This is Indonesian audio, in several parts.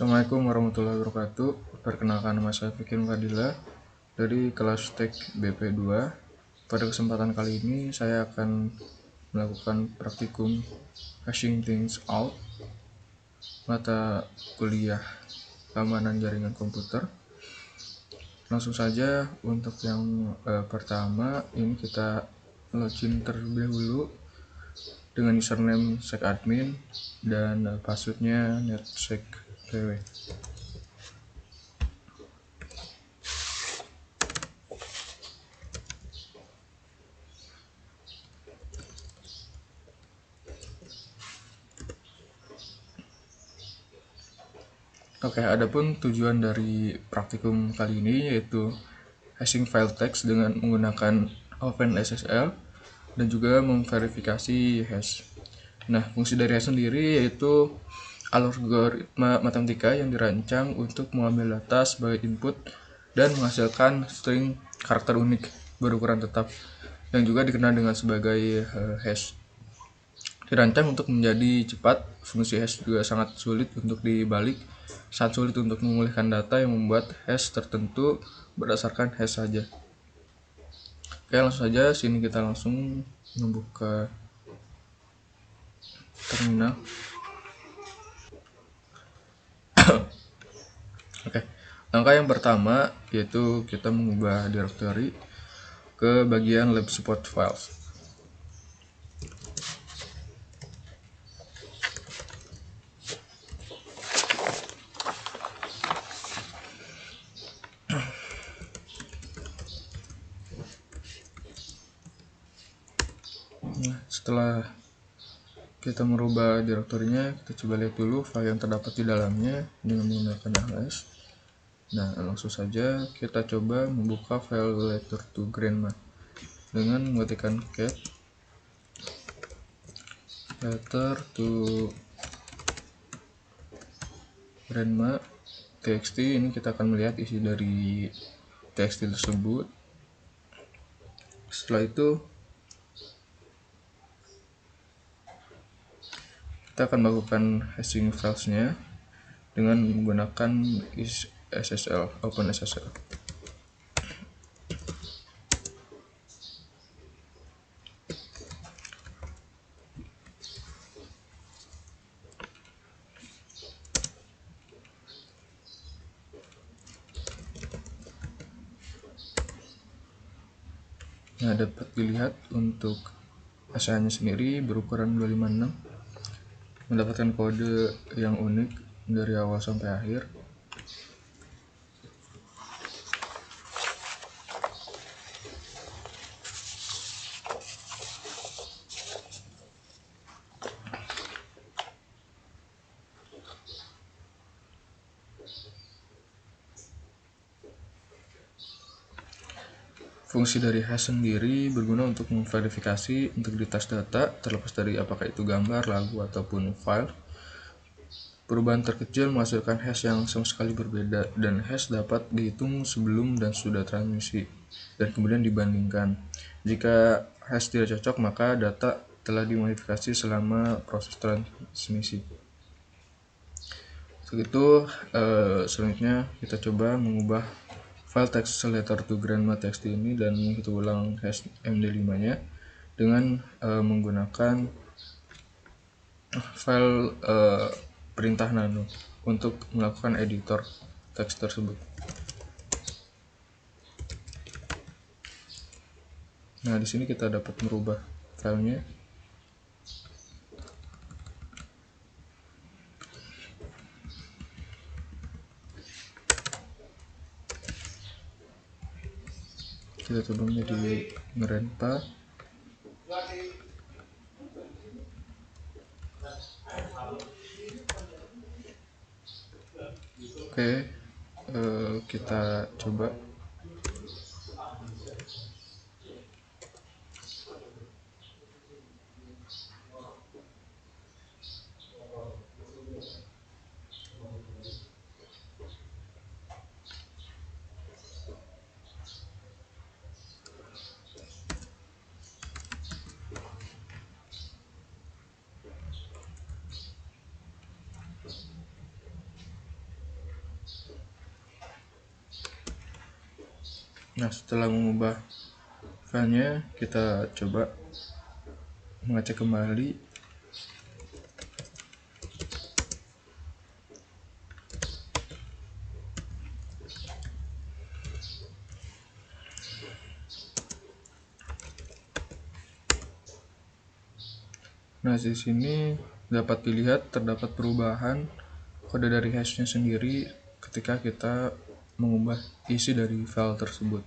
Assalamualaikum warahmatullahi wabarakatuh. Perkenalkan, nama saya Fikir Fadila dari kelas Tek BP2. Pada kesempatan kali ini saya akan melakukan praktikum hashing things out mata kuliah keamanan jaringan komputer. Langsung saja untuk yang pertama, ini kita login terlebih dahulu dengan username sekadmin dan passwordnya netsekpw. Oke, adapun tujuan dari praktikum kali ini yaitu hashing file text dengan menggunakan OpenSSL dan juga memverifikasi hash. Nah, fungsi dari hash sendiri yaitu algoritma matematika yang dirancang untuk mengambil data sebagai input dan menghasilkan string karakter unik berukuran tetap yang juga dikenal dengan sebagai hash. Dirancang untuk menjadi cepat, fungsi hash juga sangat sulit untuk dibalik, sangat sulit untuk memulihkan data yang membuat hash tertentu berdasarkan hash saja. Oke, langsung saja sini kita langsung membuka terminal. Oke, langkah yang pertama yaitu kita mengubah directory ke bagian lab support files. Nah, setelah kita merubah direktorinya, kita coba lihat dulu file yang terdapat di dalamnya dengan menggunakan ls. Nah, langsung saja kita coba membuka file letter to grandma dengan mengetikkan cat letter to grandma txt. Ini kita akan melihat isi dari txt tersebut. Setelah itu kita akan melakukan hashing filesnya dengan menggunakan SSL, OpenSSL. Nah, dapat dilihat untuk SH-nya sendiri berukuran 256, mendapatkan kode yang unik dari awal sampai akhir. Fungsi dari hash sendiri berguna untuk memverifikasi integritas data terlepas dari apakah itu gambar, lagu, ataupun file. Perubahan terkecil menghasilkan hash yang sama sekali berbeda, dan hash dapat dihitung sebelum dan sudah transmisi dan kemudian dibandingkan. Jika hash tidak cocok, maka data telah dimodifikasi selama proses transmisi. Segitu, selanjutnya kita coba mengubah file text letter to grandma txt ini dan kita ulang hash md5-nya dengan menggunakan file perintah nano untuk melakukan editor teks tersebut. Nah, di sini kita dapat merubah filenya. Kita coba menjadi grandpa. Oke, kita coba. Nah, setelah mengubah filenya, kita coba mengecek kembali. Nah, di sini dapat dilihat terdapat perubahan kode dari hashnya sendiri ketika kita mengubah isi dari file tersebut.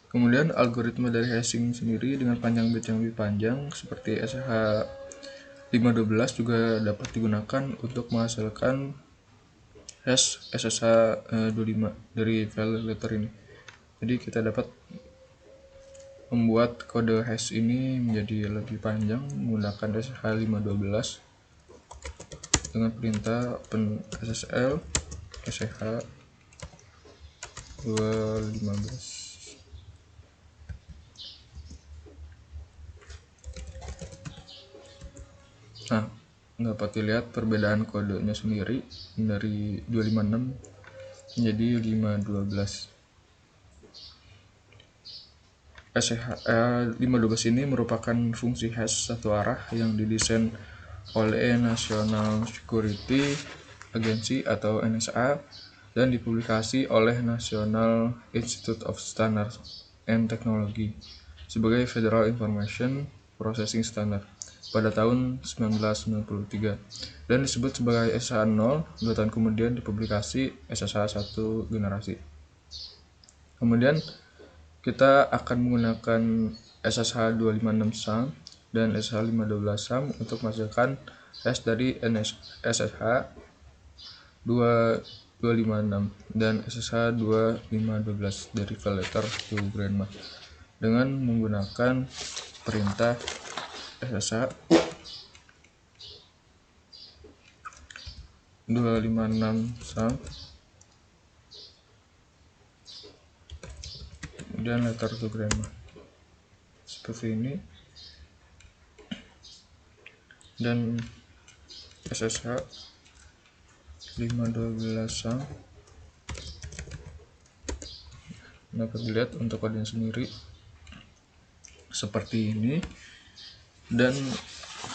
Kemudian algoritma dari hashing sendiri dengan panjang bit yang lebih panjang seperti SSH512 juga dapat digunakan untuk menghasilkan hash SSH25 dari file letter ini. Jadi kita dapat membuat kode hash ini menjadi lebih panjang menggunakan SSH512 dengan perintah open SSL SSH215. Nah, dapat dilihat perbedaan kodenya sendiri dari 256 menjadi 512. SSH512 ini merupakan fungsi hash satu arah yang didesain oleh National Security Agency atau NSA dan dipublikasi oleh National Institute of Standards and Technology sebagai Federal Information Processing Standard pada tahun 1993 dan disebut sebagai SSH0. 2 tahun kemudian dipublikasi SSH1 generasi. Kemudian kita akan menggunakan SSH256 dan SSH512 untuk menghasilkan hash dari SSH256 dan SSH2512 dari file letter to grandma dengan menggunakan perintah SSH256 kemudian letter to grandma seperti ini, dan SSH512 dapat dilihat untuk kodenya sendiri seperti ini. Dan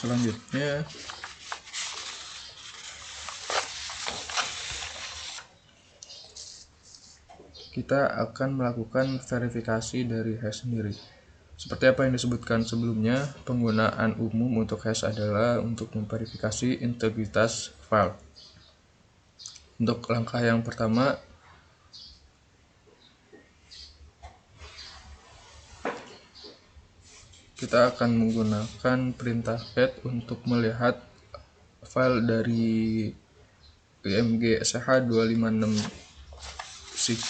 selanjutnya kita akan melakukan verifikasi dari hash sendiri. Seperti apa yang disebutkan sebelumnya, penggunaan umum untuk hash adalah untuk memverifikasi integritas file. Untuk langkah yang pertama, kita akan menggunakan perintah get untuk melihat file dari img SSH256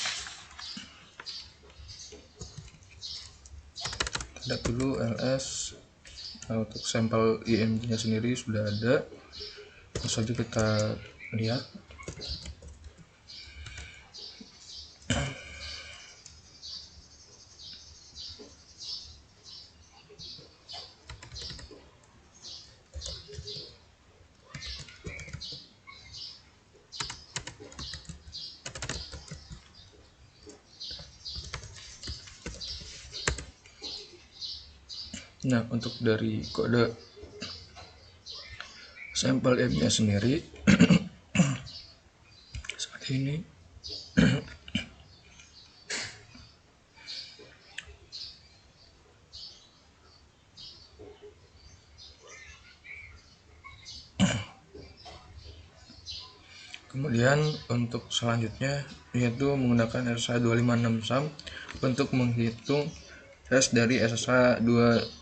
lihat dulu ls. Nah, untuk sampel img nya sendiri sudah ada, langsung saja kita lihat. Nah, untuk dari kode sampel img sendiri seperti ini. Kemudian untuk selanjutnya yaitu menggunakan SSH256 untuk menghitung hash dari SSH256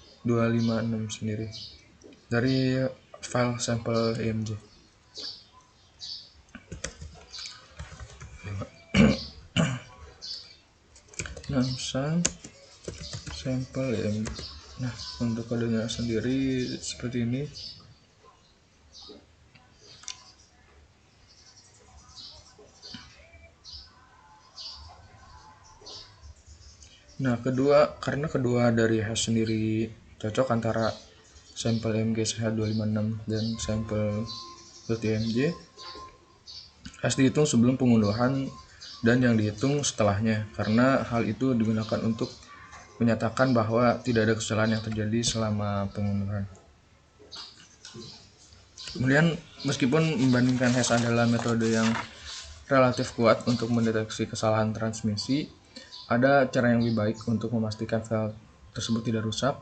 sendiri dari file sampel img. Sampel img. Nah, untuk kodenya sendiri seperti ini. Nah, karena kedua dari hash sendiri cocok antara sampel IMG CH256 dan sampel .img harus dihitung sebelum pengunduhan dan yang dihitung setelahnya, karena hal itu digunakan untuk menyatakan bahwa tidak ada kesalahan yang terjadi selama pengunduhan. Kemudian, meskipun membandingkan hash adalah metode yang relatif kuat untuk mendeteksi kesalahan transmisi, ada cara yang lebih baik untuk memastikan file tersebut tidak rusak.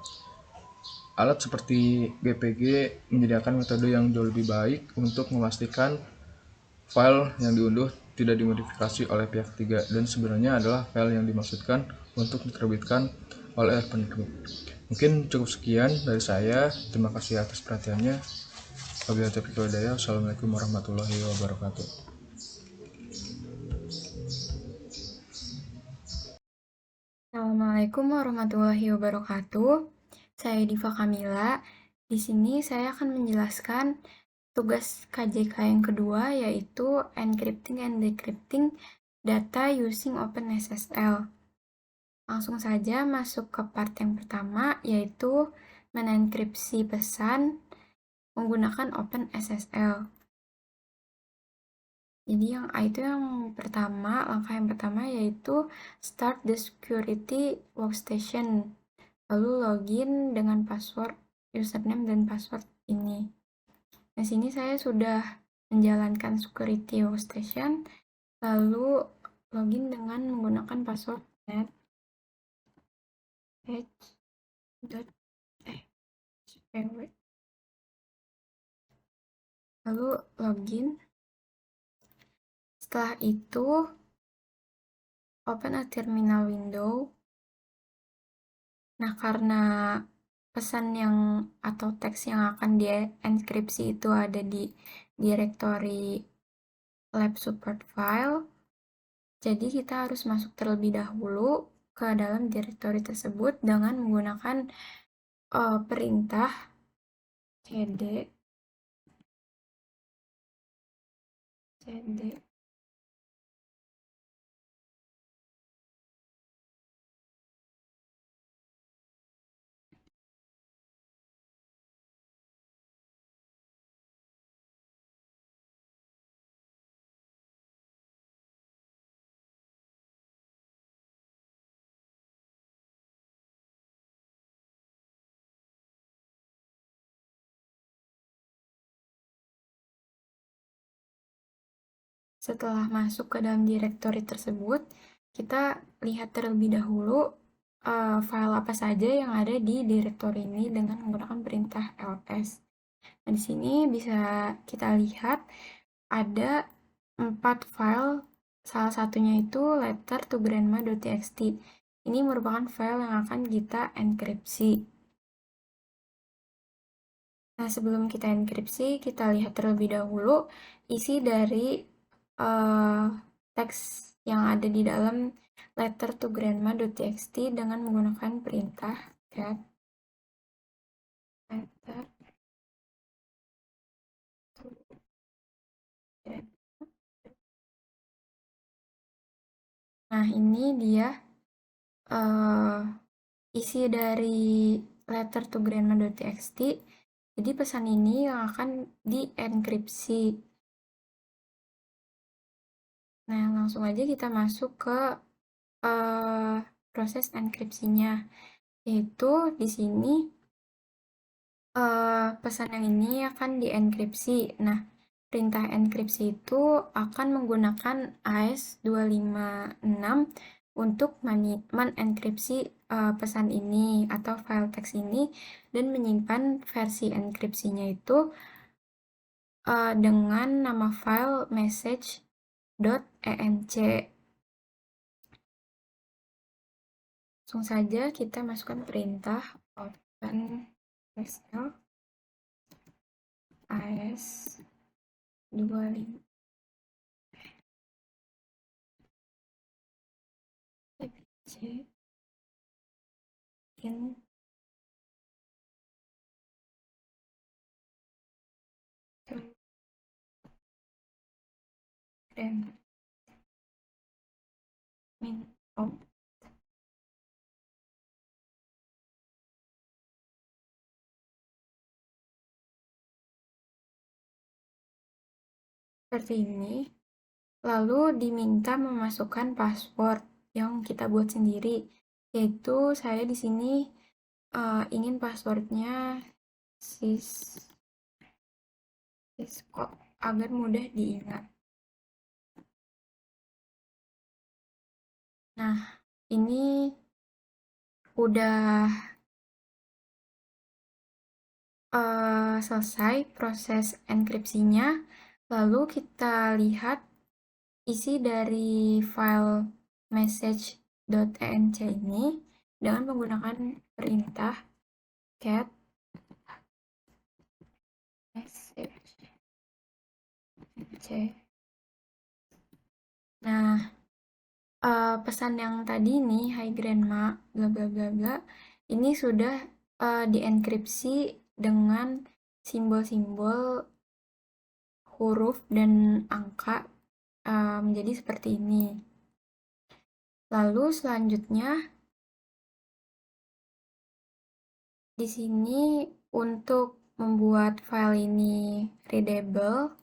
Alat seperti GPG menyediakan metode yang jauh lebih baik untuk memastikan file yang diunduh tidak dimodifikasi oleh pihak ketiga dan sebenarnya adalah file yang dimaksudkan untuk diterbitkan oleh penerbit. Mungkin cukup sekian dari saya. Terima kasih atas perhatiannya. Wabillahi taufiq wal hidayah. Wassalamualaikum warahmatullahi wabarakatuh. Assalamualaikum warahmatullahi wabarakatuh. Saya Diva Kamila. Di sini saya akan menjelaskan tugas KJK yang kedua, yaitu encrypting and decrypting data using OpenSSL. Langsung saja masuk ke part yang pertama, yaitu menenkripsi pesan menggunakan OpenSSL. Jadi langkah yang pertama yaitu start the security workstation. Lalu login dengan password username dan password ini. Di sini saya sudah menjalankan security workstation, lalu login dengan menggunakan password net lalu login. Setelah itu open a terminal window. Nah, karena pesan yang atau teks yang akan dienkripsi itu ada di directory lab support file, jadi kita harus masuk terlebih dahulu ke dalam directory tersebut dengan menggunakan perintah cd Setelah masuk ke dalam directory tersebut, kita lihat terlebih dahulu file apa saja yang ada di directory ini dengan menggunakan perintah ls. Nah, di sini bisa kita lihat ada 4 file, salah satunya itu letter to grandma.txt. Ini merupakan file yang akan kita enkripsi. Nah, sebelum kita enkripsi, kita lihat terlebih dahulu isi dari teks yang ada di dalam letter to grandma.txt dengan menggunakan perintah get letter to grandma. Nah, ini dia isi dari letter to grandma.txt. Jadi pesan ini yang akan dienkripsi. Nah, langsung aja kita masuk ke proses enkripsinya, yaitu di sini pesan yang ini akan dienkripsi. Nah, perintah enkripsi itu akan menggunakan AES256 untuk menenkripsi pesan ini atau file teks ini dan menyimpan versi enkripsinya itu dengan nama file message.enc. Langsung saja kita masukkan perintah open SSL AES25 in dan min seperti ini. Lalu diminta memasukkan password yang kita buat sendiri, yaitu saya di sini ingin passwordnya Cisco agar mudah diingat. Nah, ini udah selesai proses enkripsinya. Lalu kita lihat isi dari file message.enc ini dengan menggunakan perintah cat message. Nah, pesan yang tadi nih, "Hai grandma, bla bla bla bla," ini sudah dienkripsi dengan simbol-simbol huruf dan angka menjadi seperti ini. Lalu selanjutnya di sini untuk membuat file ini readable,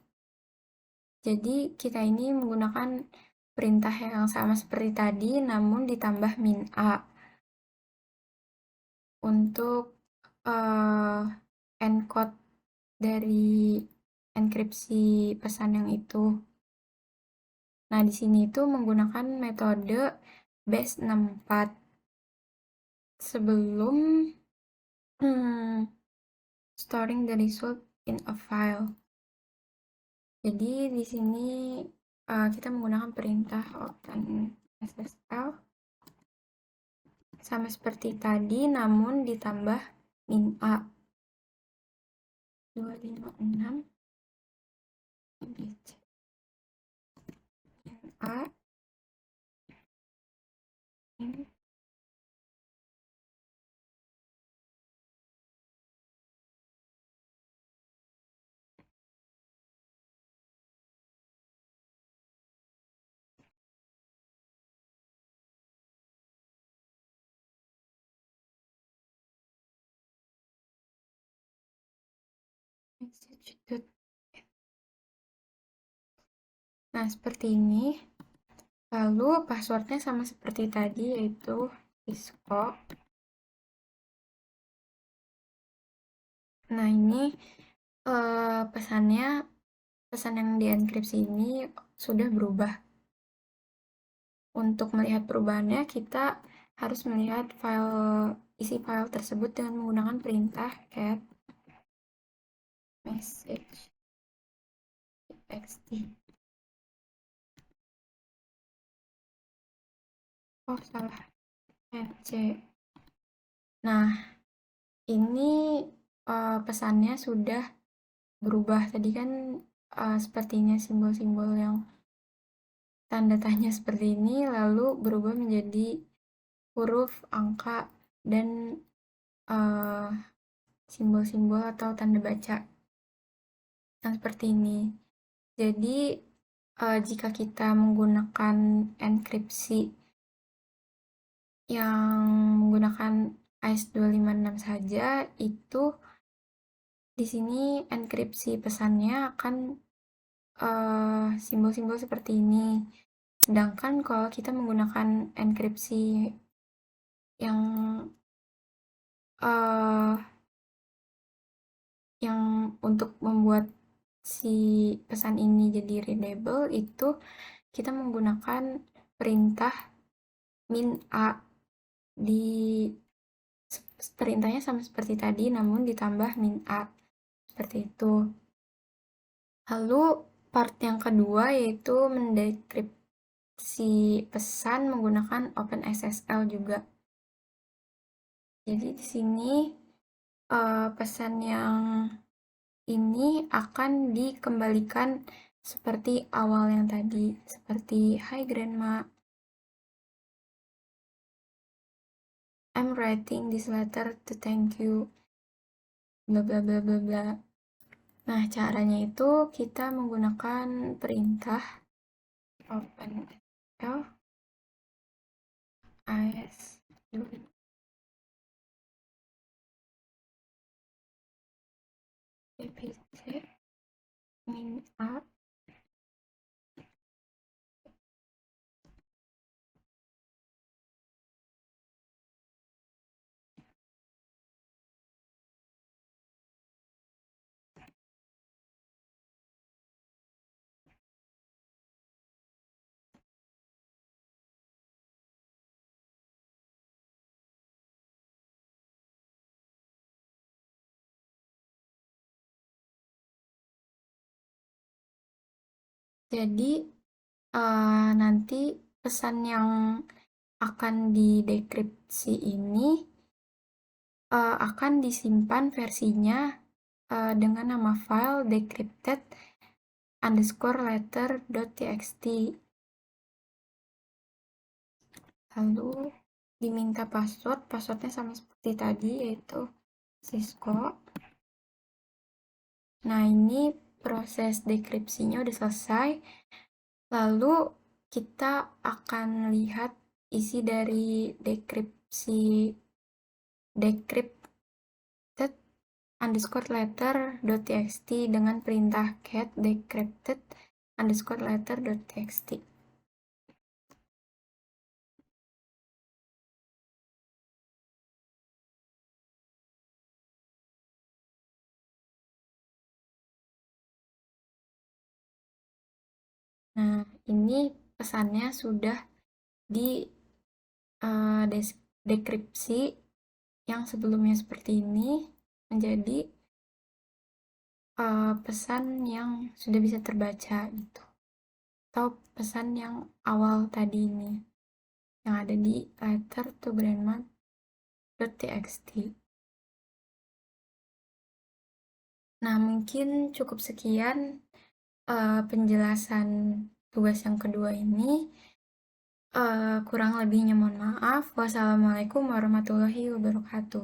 jadi kita ini menggunakan perintah yang sama seperti tadi, namun ditambah min a untuk encode dari enkripsi pesan yang itu. Nah, di sini itu menggunakan metode base64 sebelum storing the result in a file. Jadi di sini kita menggunakan perintah open SSL sama seperti tadi, namun ditambah min a 256 min a ini message. Nah, seperti ini. Lalu passwordnya sama seperti tadi, yaitu Cisco. Nah, ini pesan yang dienkripsi ini sudah berubah. Untuk melihat perubahannya, kita harus melihat isi file tersebut dengan menggunakan perintah cat message.txt. Oh, salah. nc. Nah, ini pesannya sudah berubah. Tadi kan sepertinya simbol-simbol yang tanda tanya seperti ini, lalu berubah menjadi huruf, angka, dan simbol-simbol atau tanda baca yang seperti ini. Jadi jika kita menggunakan enkripsi yang menggunakan AES256 saja, itu di sini enkripsi pesannya akan simbol-simbol seperti ini. Sedangkan kalau kita menggunakan enkripsi yang untuk membuat si pesan ini jadi readable, itu kita menggunakan perintah min a. Di perintahnya sama seperti tadi, namun ditambah min a seperti itu. Lalu part yang kedua yaitu mendekripsi pesan menggunakan OpenSSL juga. Jadi di sini pesan yang ini akan dikembalikan seperti awal yang tadi, seperti "Hi grandma, I'm writing this letter to thank you," bla bla bla bla bla. Nah, caranya itu kita menggunakan perintah openSSL AES min a Jadi nanti pesan yang akan didekripsi ini akan disimpan versinya dengan nama file decrypted_letter.txt. Lalu diminta passwordnya sama seperti tadi, yaitu Cisco. Nah, ini proses dekripsinya udah selesai. Lalu kita akan lihat isi dari decrypted_letter.txt dengan perintah cat decrypted_letter.txt. Nah, ini pesannya sudah di dekripsi yang sebelumnya seperti ini menjadi pesan yang sudah bisa terbaca gitu, atau pesan yang awal tadi ini yang ada di letter to grandma.txt. Nah, mungkin cukup sekian penjelasan tugas yang kedua ini. Kurang lebihnya mohon maaf. Wassalamualaikum warahmatullahi wabarakatuh.